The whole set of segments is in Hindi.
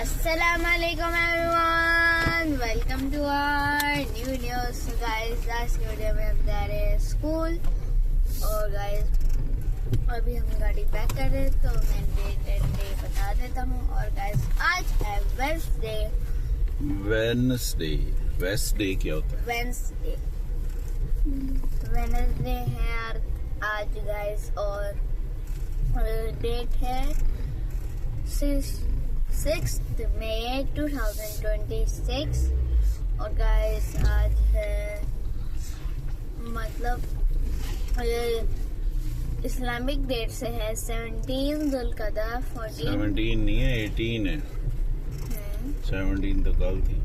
अस्सलामुअलैकुम everyone, welcome to our new video. So guys, आज की वीडियो में हम जा रहे हैं स्कूल। और गाइस अभी हम गाड़ी पैक कर रहे हैं, तो मैं डेट एंड डे बता देता हूँ। और गाइस आज है वेडनेसडे। वेडनेसडे क्या होता है? वेडनेसडे है आज गाइस, और डेट है 6 मई 2026। और गाइस आज है मतलब इस्लामिक डेट से है 17 जुल्क़दा 17 नहीं है, 18 है। 17 तो कल थी।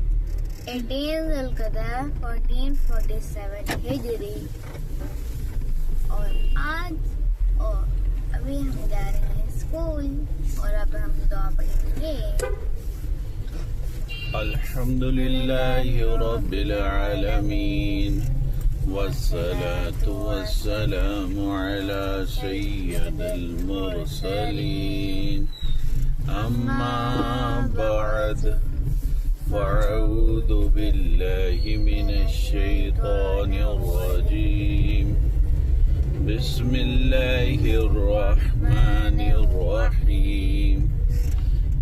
18 जुल्क़दा 1447 हिजरी। और अभी हम जा रहे हैं स्कूल, और अब हम दुआ पढ़ेंगे। अल्हम्दुलिल्लाहि रब्बिल आलमीन, वस्सलातु वस्सलामु अला सय्यिदिल मुरसलीन, अम्मा बअद, फ़अऊज़ु बिल्लाहि मिनश शैतानिर रजीम। बिस्मिल्लाहिर रहमानिर रहीम।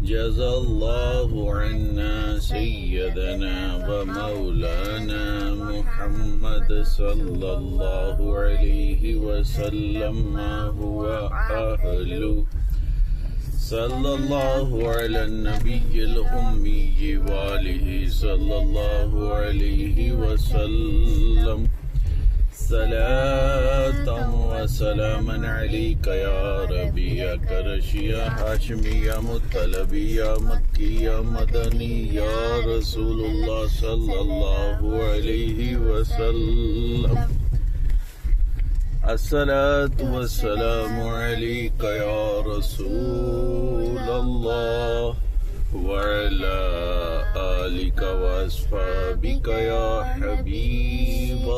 जज़ाल्लाहु अन्ना सय्यदना व मौलाना मुहम्मद सल्लल्लाहु अलैहि वसल्लम मा हुवा अहलु। सल्लल्लाहु अला नबिय्यिल उम्मी व आलिहि सल्लल्लाहु अलैहि वसल्लम। सलातम व सलामन अलैका या रबिया करशिया हाशमिया मुत्तलबिया मक्किया मदनिया रसूलुल्लाह सल्लल्लाहु अलैहि वसल्लम। अस्सलातु वस्सलामु अलैका या रसूलल्लाह व अला आलिका व अस्हाबिका या हबीबल्लाह।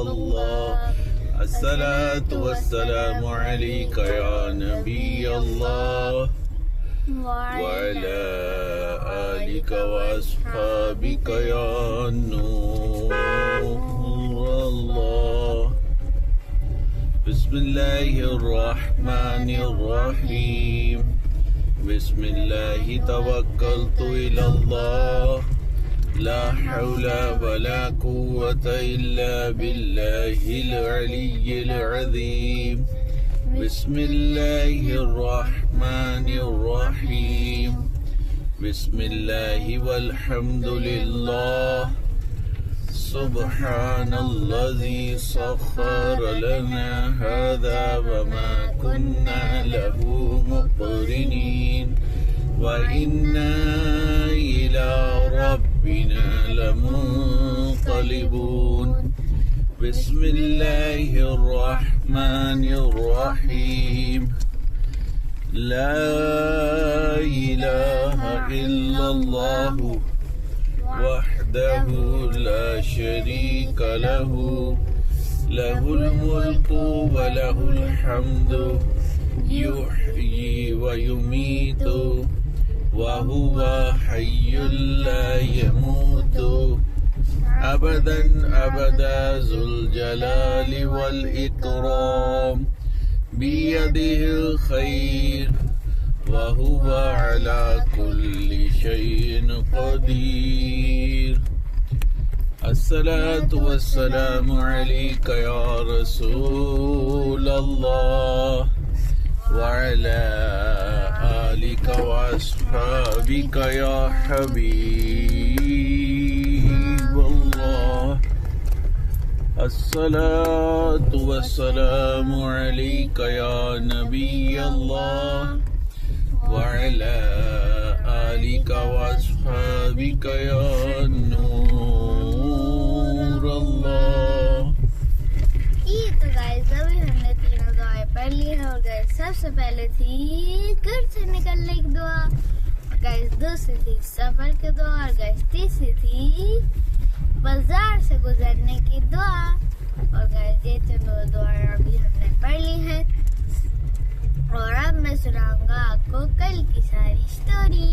अस्सलातु वस्सलामु अलैका या नबियल्लाह व अला आलिका व अस्हाबिका या नूरल्लाह। बिस्मिल्लाहिर रहमानिर रहीम। बिस्मिल्लाहि तवक्कलतु इलल्लाह, ला हौला वला कुव्वता इल्ला बिल्लाहिल अलिय्यिल अज़ीम। बिस्मिल्लाहिर रहमानिर रहीम। बिस्मिल्लाहि वल्हम्दुलिल्लाह, सुब्हानल्लज़ी सख्खर लना हाज़ा व मा कुन्ना लहू मुक़रिनीन व इन्ना इला रब्बिना लमुन्क़लिबून। बिस्मिल्लाहिर रहमानिर रहीम। ला इलाहा इल्लल्लाहु वहदहु ला शरीक लहु, लहुल मुल्कु व लहुल हम्दु, युह्यी व युमीतु व हुवा हय्युल ला यमूतु अबदन अबदा ज़ुल जलालि वल इकराम। बियदिहिल खैर व हुवा अला कुल्लि शैइन क़दीर। अस्सलातु वस्सलामु अलैका या रसूलल्लाह व अला आलिका व अस्हाबिका या हबीबल्लाह। अस्सलातु वस्सलामु अलैका या नबियल्लाह व अला आलिका व अस्हाबिका या नूरल्लाह। तो गाइस अभी हमने तीनों दुआएं पढ़ ली है। और गाइस सबसे पहले थी घर से निकलने की दुआ, और गाइस दूसरी थी सफर की दुआ, और गाइस तीसरी थी बाजार से गुजरने की दुआ। और गाइस ये तीनों दुआएं अभी हमने पढ़ ली है। और अब मैं सुनाऊंगा आपको कल की सारी स्टोरी।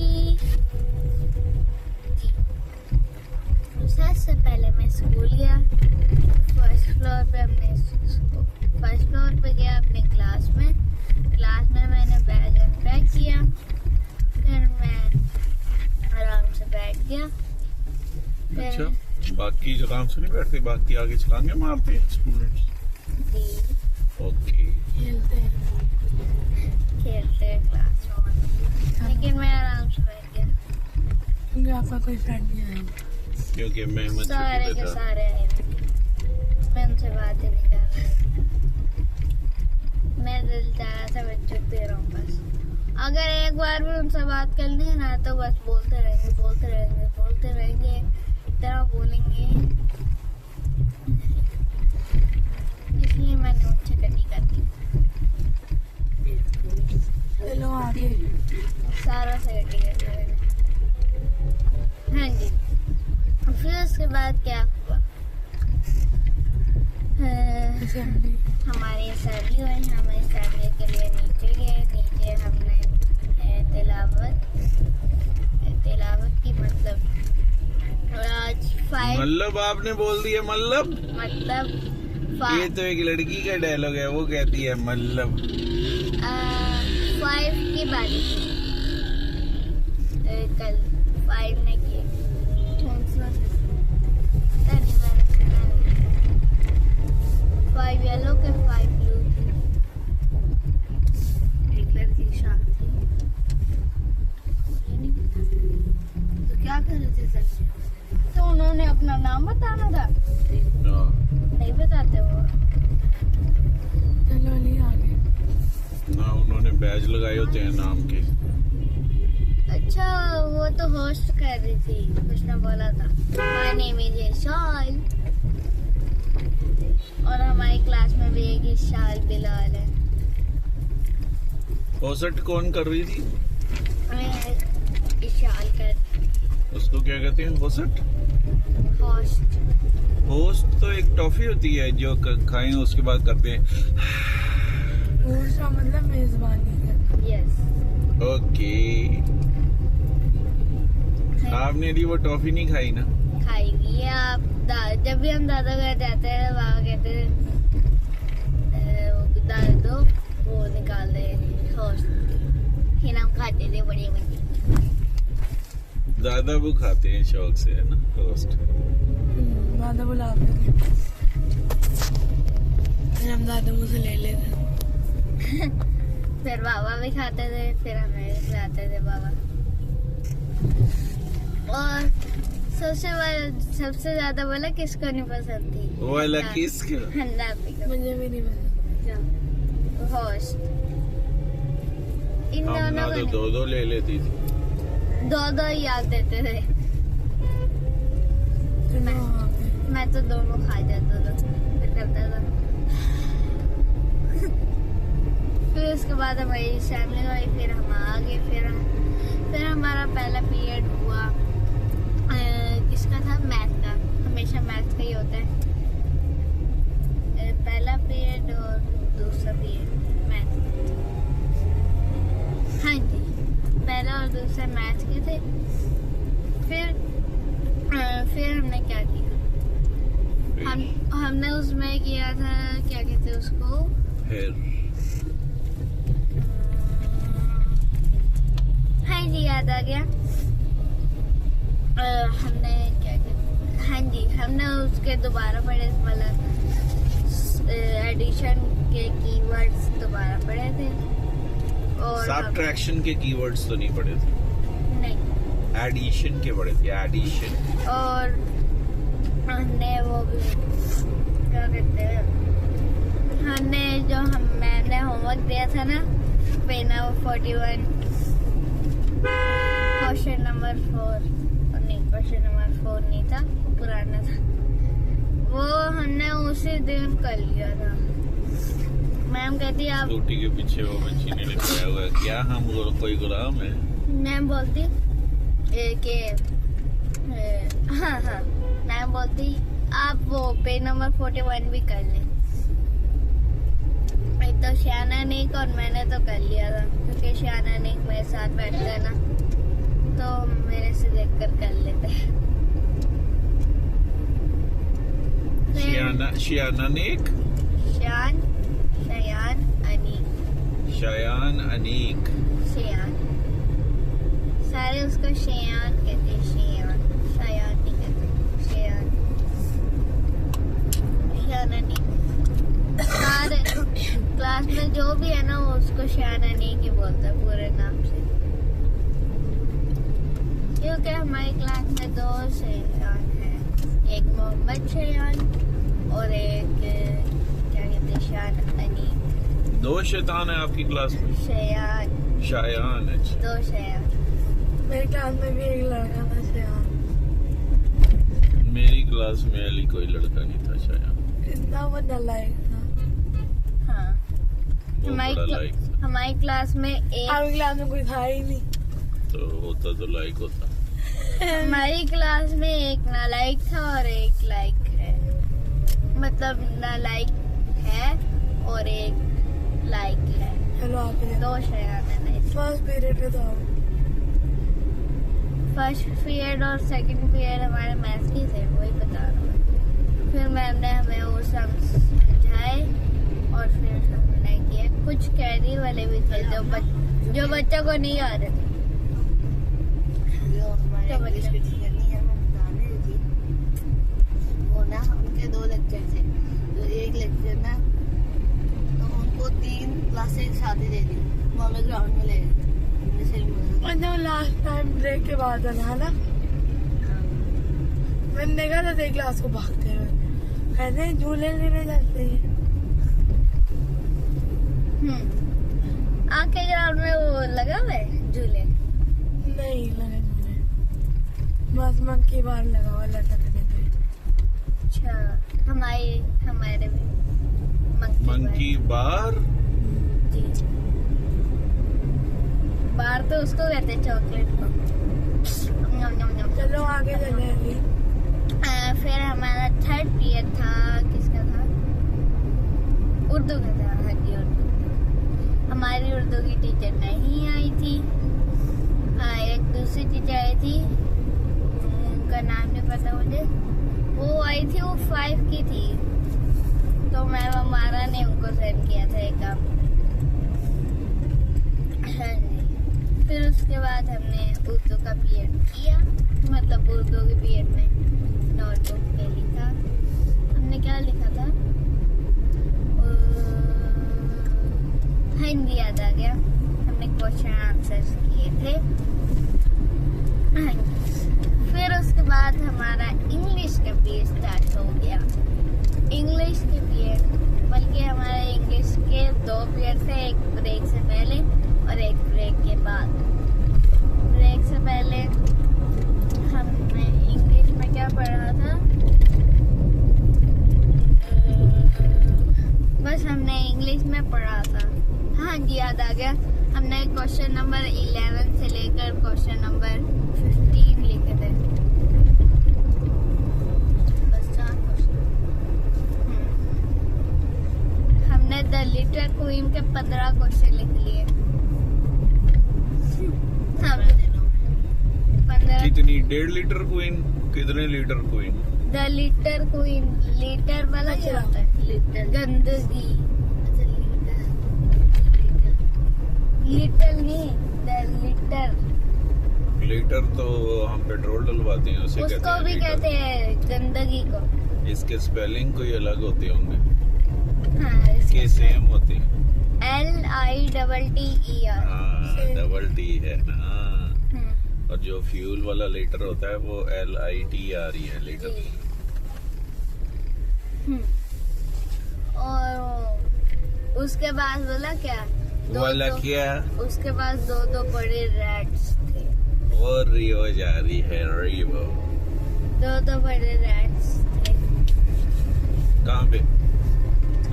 गया। फिर अच्छा, बाकी जो काम से नहीं बैठते, बाकी आगे छलांगे मारते हैं स्टूडेंट्स। जी, ओके, खेलते हैं। खेलते हैं क्लासरूम में, लेकिन मैं आराम से बैठ गया क्योंकि आपका कोई फ्रेंड नहीं आया। क्योंकि मैं मत सारे के था। सारे आए हुए। मैं उनसे बात ही नहीं कर रहा। मैं दिल चाह रहा था मैं चुप ही रहूं बस। अगर एक बार भी उनसे बात कर ली ना तो बस बोलते रहेंगे बोलते रहेंगे बोलते रहेंगे, इतना बोलेंगे। इसलिए मैंने उनसे कटी कर दी। चलो आगे। सारा से कटी कर दी मैंने। हाँ जी, फिर उसके बाद क्या हुआ? असेंबली। हमारी असेंबली हुई। हमें असेंबली के लिए नीचे गए। नीचे हमने तिलावत की, मतलब आज 5 मतलब आपने बोल दिया मतलब ये 5 तो एक लड़की का डायलॉग है, वो कहती है मतलब। 5 की बारी थी। कल 5 ने की। कौन सा? 5 येलो के 5 ब्लू थी। एक लड़की शांत थी। ये नहीं पता। तो क्या कर रहे थे सर? तो उन्होंने अपना नाम बताना था, हाँ, नहीं बताते वो। चलो नहीं आगे। ना उन्होंने बैज लगाए होते हैं नाम के। अच्छा, वो तो होस्ट कर रही थी, उसने बोला था माय नेम इज इशाल, और हमारी क्लास में भी एक इशाल बिलाल है। होस्ट कौन कर रही थी? इशाल कर उसको क्या कहते हैं? होस्ट। होस्ट। होस्ट तो एक टॉफी होती है जो खाएं उसके बाद करते हैं। दूसरा मतलब मेजबानी करना। यस। ओके, आपने भी वो टॉफी नहीं खाई ना? खाएगी आप। जब भी हम दादा घर जाते हैं बाबा कहते हैं दादा दो, वो निकाल दे होस्ट। फिर हम खाते थे बड़े बड़े। दादा वो खाते हैं शौक से, है ना होस्ट। दादा बुलाते थे। फिर हम दादा मुझसे ले लेते। फिर बाबा भी खाते थे, फिर हमें भी खिलाते थे बाबा। और सबसे ज्यादा बोला किसको नहीं पसंद थी? वो वाला किसको? हन्नापी को। मुझे भी नहीं पता। होस्ट। इन हम ना दोनों तो को दो दो ले लेती थी। दो ही याद देते थे। चलो आगे। मैं तो दोनों खा जाता था, फिर करता था। फिर उसके बाद हमारी असेंबली हुई, फिर हम आ गए। फिर हमारा पहला पीरियड हुआ। किसका था? मैथ का। हमेशा मैथ का ही होता है पहला पीरियड और दूसरा पीरियड मैथ। हाँ जी, पहला और दूसरा मैथ के थे। फिर हमने क्या किया? हमने उसमें किया था, क्या कहते हैं उसको? हाँ जी, याद आ गया। हमने क्या किया? हाँ जी, हमने उसके दोबारा पढ़े, मतलब एडिशन के कीवर्ड्स दोबारा पढ़े थे। और सब्ट्रैक्शन के कीवर्ड्स तो नहीं पढ़े थे? नहीं, एडिशन के पढ़े थे। एडिशन। और हमने वो भी क्या कहते हैं, मैंने होमवर्क दिया था ना, पेना 41 क्वेश्चन नंबर 4 नहीं, क्वेश्चन नंबर 4 नहीं था, पुराना था। वो हमने उसी दिन कर लिया था। मैम कहती आप, स्कूटी के पीछे वो बच्ची ने लिखाया हुआ है, क्या हम कोई गुलाम है? मैम बोलती कि हाँ मैम बोलती आप वो पेज नंबर 41 भी कर लें। एक तो शियाना नेक और मैंने तो कर लिया था, क्योंकि शियाना नेक मेरे साथ बैठते हैं ना, तो मेरे से देखकर कर लेते हैं। शियाना नेक। शयान अनीक। शेयान, सारे उसको शेयान कहते हैं। शेयान क्लास में जो भी है ना वो उसको शयाना नहीं की बोलता पूरे नाम से, क्योंकि हमारी क्लास में 2 शयान हैं, एक मोहम्मद शयान और एक क्या कहते हैं शान अनी। 2 शैतान है आपकी क्लास में? शयान, शायान है। 2 शयान। मेरी क्लास में भी एक लड़का था शयान। मेरी क्लास में अली कोई लड़का नहीं था शायान। कितना वो नालायक था। हाँ, बहुत बड़ा लाइक था। हमारी क्लास में एक, आपकी क्लास में कोई था ही नहीं। तो होता तो लाइक होता। हमारी क्लास में एक नालायक था और एक लाइक है, मतलब नालायक है और एक लाइक है। चलो आगे 2 शयान है नहीं। फर्स्ट पीरियड में तो फर्स्ट पीरियड और सेकंड पीरियड हमारे मैथ्स की थे, वही बता रहा हूँ। फिर मैम ने हमें वो समझाए और फिर हमने किया। कुछ कैरी वाले भी थे जो बच्चों को नहीं आ रहे थे। जो हमारे क्या इंग्लिश की टीचर नहीं है, मैं बताने लगी। वो ना उनके 2 लेक्चर थे, तो एक लेक्चर ना तो उनको 3 क्लासें एक साथ ही दे दी, वो हमें ग्राउंड में ले गए। जो लास्ट टाइम ब्रेक के बाद है ना, मैंने देखा था एक क्लास को भागते हुए, कहते हैं झूले लेने जाते हैं। आपके ग्राउंड में वो लगा हुआ है झूले? नहीं लगे झूले, बस मंकी बार लगा हुआ लटकने पे। अच्छा, हमारे भी मंकी बार। जी, बार तो उसको कहते हैं चॉकलेट को। न्यम, न्यम, न्यम। चलो आगे चले अभी। फिर हमारा थर्ड पीरियड था, किसका था? उर्दू का था। हाँ जी, उर्दू। हमारी उर्दू की टीचर नहीं आई थी। एक दूसरी टीचर आई थी, उनका नाम नहीं पता मुझे। वो आई थी, वो 5 की थी, तो मैम हमारा ने उनको सेंड किया था एक काम। हाँ जी। फिर उसके बाद हमने उर्दू का पीरियड किया, मतलब उर्दू के पीरियड में नोटबुक पे लिखा। हमने क्या लिखा था? हिंदी याद आ गया। हमने क्वेश्चन आंसर्स किए थे। फिर उसके बाद हमारा इंग्लिश का पीरियड स्टार्ट हो गया। इंग्लिश के पीरियड, बल्कि हमारे इंग्लिश के 2 पीरियड थे, एक ब्रेक से पहले और एक ब्रेक के बाद। ब्रेक से पहले हमने इंग्लिश में क्या पढ़ा था? बस हमने इंग्लिश में पढ़ा था। हाँ जी, याद आ गया। हमने क्वेश्चन नंबर 11 से लेकर क्वेश्चन नंबर 15 लिखे थे। बस 4 क्वेश्चन। हमने द लिटिल क्वीन के 15 क्वेश्चन लिख लिए। कितनी? 1.5 लीटर क्वीन? कितने litre queen? The litre queen, litre वाला क्या होता है? लीटर गंदगी। लीटर लिटल नहीं, द लिटर। लीटर तो हम पेट्रोल डलवाते हैं, उसे कहते उसको हैं भी लीटर। कहते हैं गंदगी को। इसके स्पेलिंग कोई अलग होते होंगे? हाँ, इसके सेम होते हैं। LITTER। हाँ, डबल टी है ना। और जो फ्यूल वाला लीटर होता है वो LITR ही है, लीटर। और उसके बाद बोला क्या? वाला क्या? उसके बाद 2 बड़े रैट्स थे। वो रियो जा रही है, रियो। 2 बड़े रैट्स थे। कहाँ पे?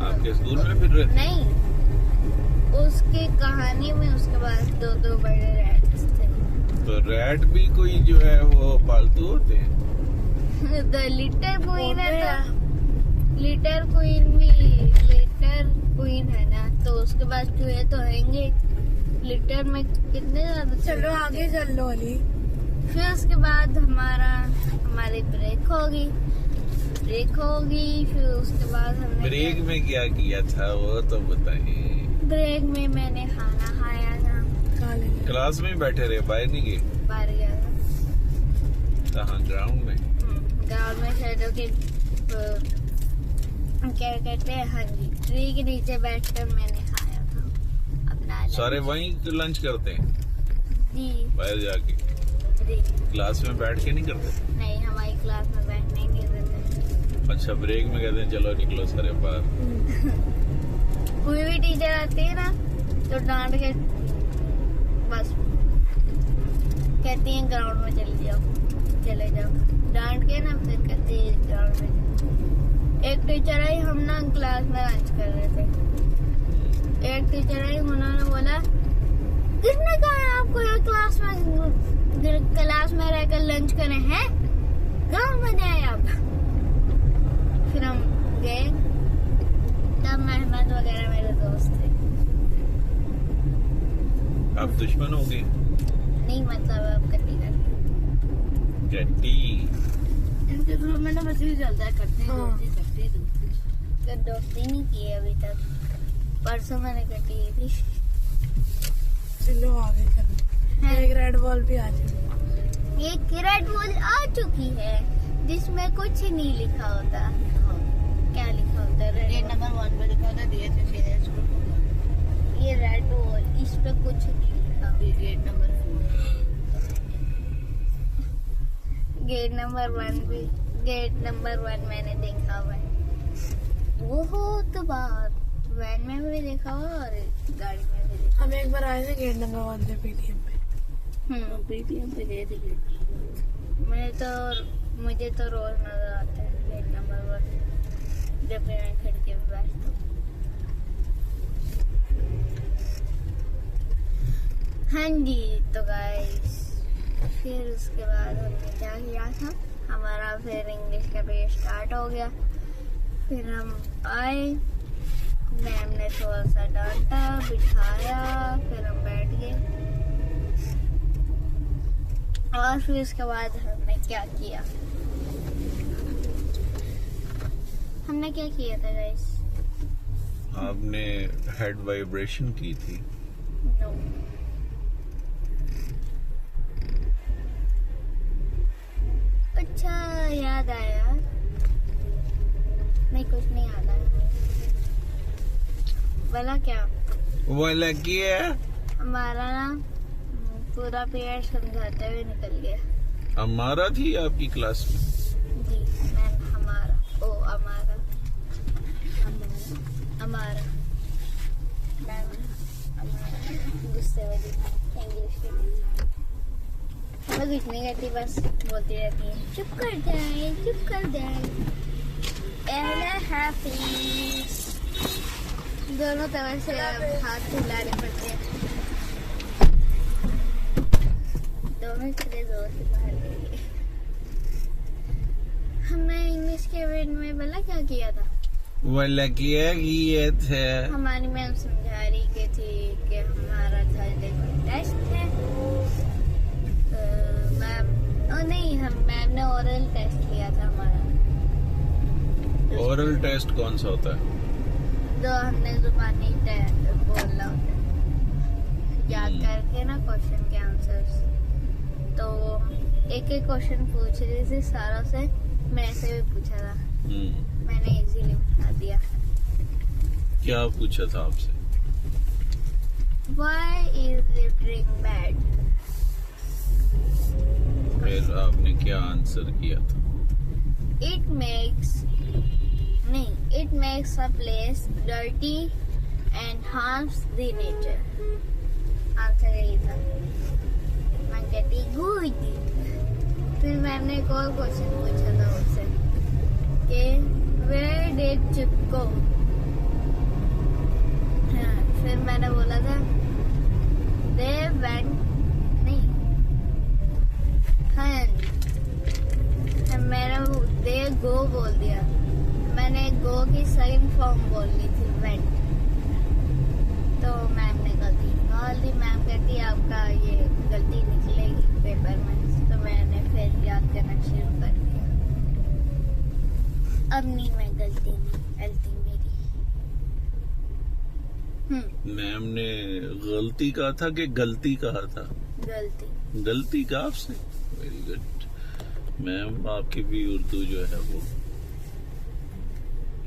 आपके स्कूल में फिर रहे? नहीं, उसकी कहानी में उसके बाद 2 बड़े रैट्स थे। तो रैट भी कोई जो है वो पालतू होते हैं? द लिटर क्वीन है तो लिटर क्वीन भी लिटर क्वीन है ना, तो उसके बाद चूहे तो होंगे। लिटर में कितने ज्यादा? चलो आगे चल लो अली। फिर उसके बाद हमारी ब्रेक होगी। फिर उसके बाद हमने ब्रेक में क्या किया था वो तो बताइए। ब्रेक में मैंने खाना खाया था। खा लेंगे। क्लास में बैठे रहे, बाहर नहीं गए? बाहर गया था। कहाँ? ग्राउंड में? ग्राउंड में शेडो के क्या कहते हैं, हाँ जी, ट्री के नीचे बैठकर मैंने सारे वहीं लंच करते हैं जी बाहर जाके, जी। क्लास में बैठ के नहीं करते? नहीं, हमारी क्लास में बैठने ही नहीं देते। अच्छा, ब्रेक में कहते हैं चलो निकलो सारे बाहर। कोई भी टीचर आती है ना तो डांट के बस कहती है ग्राउंड में चले जाओ, डांट के ना फिर कहती है ग्राउंड में जाओ। एक टीचर आई, हम ना क्लास में लंच कर रहे थे, एक टीचर आई, उन्होंने बोला किसने कहा है आपको यहाँ क्लास में रहकर लंच करें हैं, ग्राउंड में जाए आप। फिर हम गए, तब मेहमद वगैरह मेरे दोस्त थे। आप दुश्मन हो गए? नहीं, मतलब अब कटी गट्टी इनके ग्रुप में ना बस ये चलता है, करते हैं दोस्ती। दोस्ती नहीं की है अभी तक, परसों मैंने कटी थी। चलो आगे चलो, एक रेड बॉल भी आ जाए। एक रेड बॉल आ चुकी है जिसमें कुछ नहीं लिखा होता। क्या लिखा होता है? गेट नंबर 1 पे लिखा होता है ये रेड बॉल, इस पे कुछ नहीं लिखा। Gate number 4। गेट नंबर 1 मैंने देखा हुआ है बहुत बार, वैन में भी देखा हुआ और गाड़ी में भी देखा। हम एक बार आए थे गेट नंबर 1 से पीटीएम पे। पेटीएम पे गए थे मुझे तो रोज नजर आता है गेट नंबर 1 जब भी मैं खिड़की में बैठता हूँ। हाँ जी, तो गाइस फिर उसके बाद हमने क्या किया था, हमारा फिर इंग्लिश का पेज स्टार्ट हो गया। फिर हम आए, मैम ने थोड़ा सा डांटा, बिठाया, फिर हम बैठ गए। और फिर उसके बाद हमने क्या किया था गाइस? आपने हेड वाइब्रेशन की थी। नो, अच्छा याद आया, नहीं कुछ नहीं याद आया। बोला क्या? वो लगी है हमारा ना पूरा पीरियड समझाते हुए निकल गया। हमारा थी आपकी क्लास में? जी मैम, हमारा गुस्से वाली इंग्लिश की मैं कुछ नहीं करती, बस बोलती रहती है चुप कर जाए। एहला हाफिज, दोनों तरह से हाथ हिलाने पड़ते हैं, दोनों चले जोर से बाहर गए। हमने इंग्लिश के पीरियड में बोला क्या किया था? वो लगी है कि ये थे, हमारी मैम समझा रही कि थी कि हमारा थर्सडे को टेस्ट है। मैम ने ओरल टेस्ट लिया था हमारा। ओरल टेस्ट कौन सा होता है? जो हमने जुबानी बोलना होता है, याद करके ना क्वेश्चन के आंसर्स। तो एक क्वेश्चन पूछ रही थी सारों से, मेरे से भी पूछा था, मैंने इजीली बता दिया। क्या पूछा था आपसे? Why is littering bad? फिर आपने क्या आंसर किया था? It makes a place dirty and harms the nature. Answer यही था। मैं कहती गुड। फिर मैंने एक और क्वेश्चन पूछा था उससे कि where did chip go? हाँ, फिर मैंने बोला था they went, नहीं मैंने they go बोल दिया, मैंने go की सेकंड फॉर्म बोलनी थी went। तो मैम ने गलती निकाल दी। मैम कहती आपका ये गलती निकलेगी पेपर में। तो मैंने फिर याद करना शुरू कर दिया। अब नहीं, मैं गलती मेरी। मैम ने गलती कहा था कि गलती कहा था? गलती कहा आपसे? वेरी गुड मैम, आपकी भी उर्दू जो है वो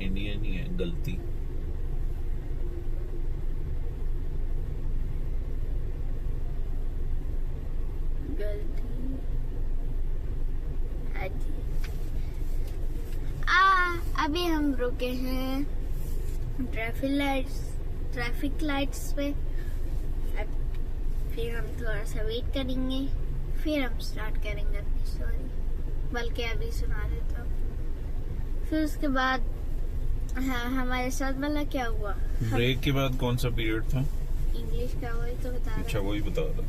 इंडियन ही है। गलती हाँ जी। अभी हम रुके हैं ट्रैफिक लाइट्स पे। अब फिर हम थोड़ा सा वेट करेंगे, फिर हम स्टार्ट करेंगे अपनी स्टोरी, बल्कि अभी सुना देता हूँ। फिर उसके बाद हमारे साथ वाला क्या हुआ, ब्रेक के बाद कौन सा पीरियड था? इंग्लिश का, वही तो बता रहा अच्छा, हूँ। वही बता रहा था।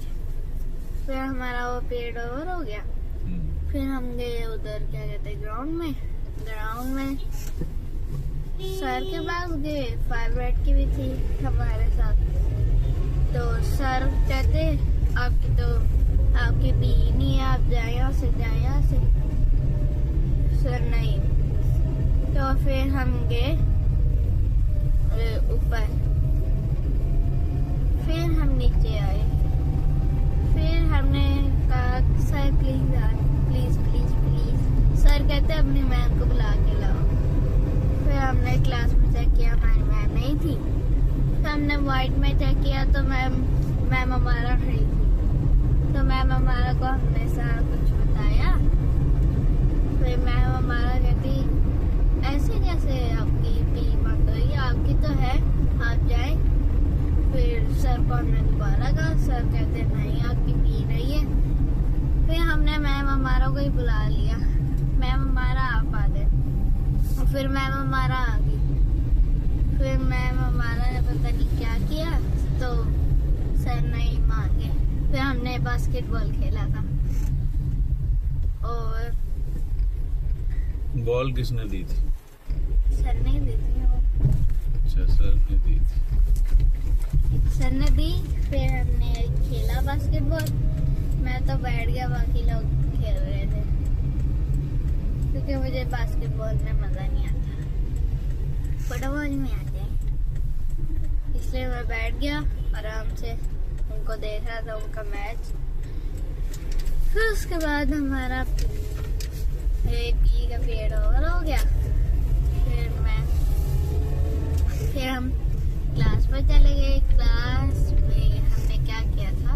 फिर हमारा वो पीरियड ओवर हो गया। फिर हम गए उधर, क्या कहते हैं, ग्राउंड में सर के पास गए। 5 रेड की भी थी हमारे साथ। तो सर कहते आपकी बी नहीं है, आप जाए यहाँ से। सर नहीं। तो फिर हम गए ऊपर, फिर हम नीचे आए। फिर हमने कहा सर प्लीज। सर कहते अपनी मैम को बुला के लाओ। फिर हमने क्लास में चेक किया, हमारी मैम नहीं थी। फिर हमने वाइट में चेक किया तो मैम हमारा खड़ी थी। तो मैम हमारा को हमने सारा कुछ बताया। फिर मैम हमारा कहती ऐसे कैसे आपकी पी बंद हुई, आपकी तो है, आप जाए। फिर सर को हमने दोबारा कहा, सर कहते नहीं आपकी पी नहीं है। फिर हमने मैम हमारा को ही बुला लिया, मैम हमारा आप आ गए। और फिर मैम हमारा आ गई। फिर मैम हमारा ने पता नहीं क्या किया, तो सर नहीं मांगे। फिर हमने बास्केटबॉल खेला था। और बॉल किसने दी थी? सर ने दी थी वो। अच्छा, सर ने दी थी। सर ने दी। फिर हमने खेला बास्केटबॉल। मैं तो बैठ गया, बाकी लोग खेल रहे थे, क्योंकि मुझे बास्केटबॉल में मजा नहीं आता, फुटबॉल में आता है। इसलिए मैं बैठ गया आराम से, उनको देख रहा था, उनका मैच। फिर उसके बाद हमारा पी का पीरियड ओवर हो गया। फिर हम क्लास पर चले गए। क्लास में हमने क्या किया था,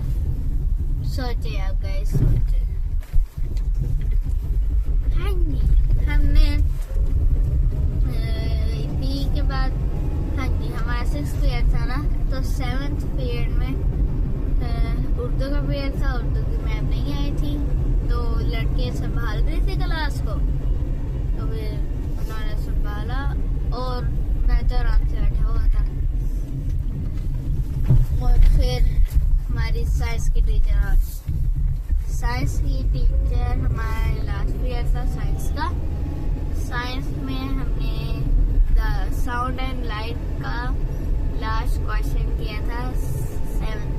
सोचे आप गाइस, सोचे। हाँ जी, हमने पी के बाद, हाँ जी, हमारा 6th पीरियड था ना, तो 7th पीरियड में उर्दू का पीरियड था। उर्दू की मैम नहीं आई थी, तो लड़के संभाल रहे थे क्लास को। तो फिर उन्होंने संभाला और मैं तो आराम से बैठा हुआ था। और फिर हमारी साइंस की टीचर हमारा लास्ट पीरियड था साइंस का। साइंस में हमने द साउंड एंड लाइट का लास्ट क्वेश्चन किया था 7th।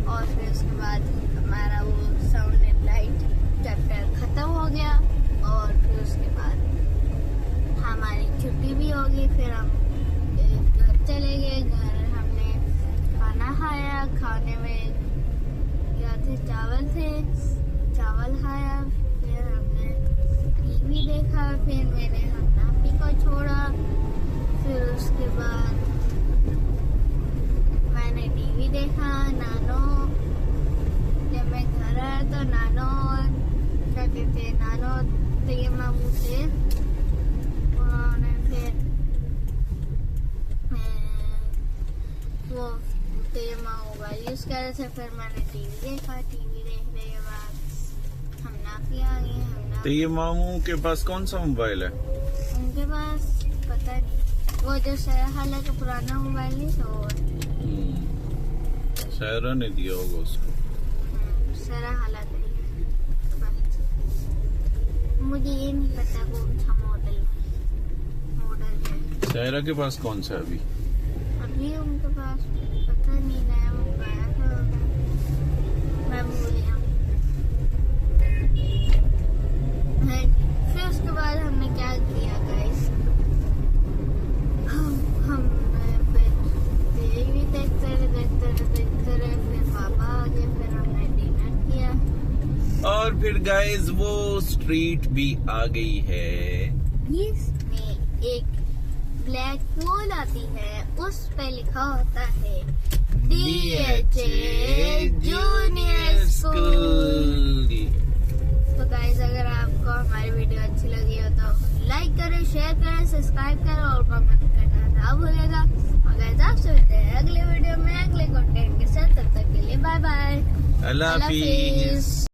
और फिर उसके बाद हमारा वो साउंड एंड लाइट चैप्टर खत्म हो गया। और फिर उसके बाद हमारी छुट्टी भी हो गई। फिर हम घर चले गए। घर हमने खाना खाया। खाने में क्या थे, चावल खाया। फिर हमने टीवी देखा। फिर मैंने नापी को छोड़ा। फिर उसके बाद मैंने टीवी देखा। जब मैं घर आया तो नानो तैयब मामू थे, उन्होंने फिर वो तैयब मामू मोबाइल यूज कर रहे थे। फिर मैंने टीवी देखा। टीवी देखने के बाद हम नापी आ गए। तैयब मामू के पास कौन सा मोबाइल है? उनके पास पता नहीं, वो जो सायरा का पुराना मोबाइल नहीं था, सायरा ने दिया होगा उसको। सायरा मुझे ये नहीं पता कौन सा मॉडल है। सायरा के पास कौन सा अभी उनके पास पता नहीं, नया मोबाइल था, मैं भूल गया। फिर उसके बाद हमने क्या किया गाइस, हम टीवी देखते रहे। फिर पापा आ गए। फिर हमने डिनर किया। और फिर गाइस वो स्ट्रीट भी आ गई है। इसमें एक ब्लैक पोल आती है, उस पे लिखा होता है DHA जूनियर स्कूल। तो गाइस अगर आपको हमारी वीडियो अच्छी लगी हो तो लाइक करें, शेयर करें, सब्सक्राइब करें और कमेंट करना ना भूलेगा। और गाइस आपसे मिलते हैं अगले वीडियो में अगले कंटेंट के साथ, तब तक के लिए बाय बाय, अल्लाह हाफिज।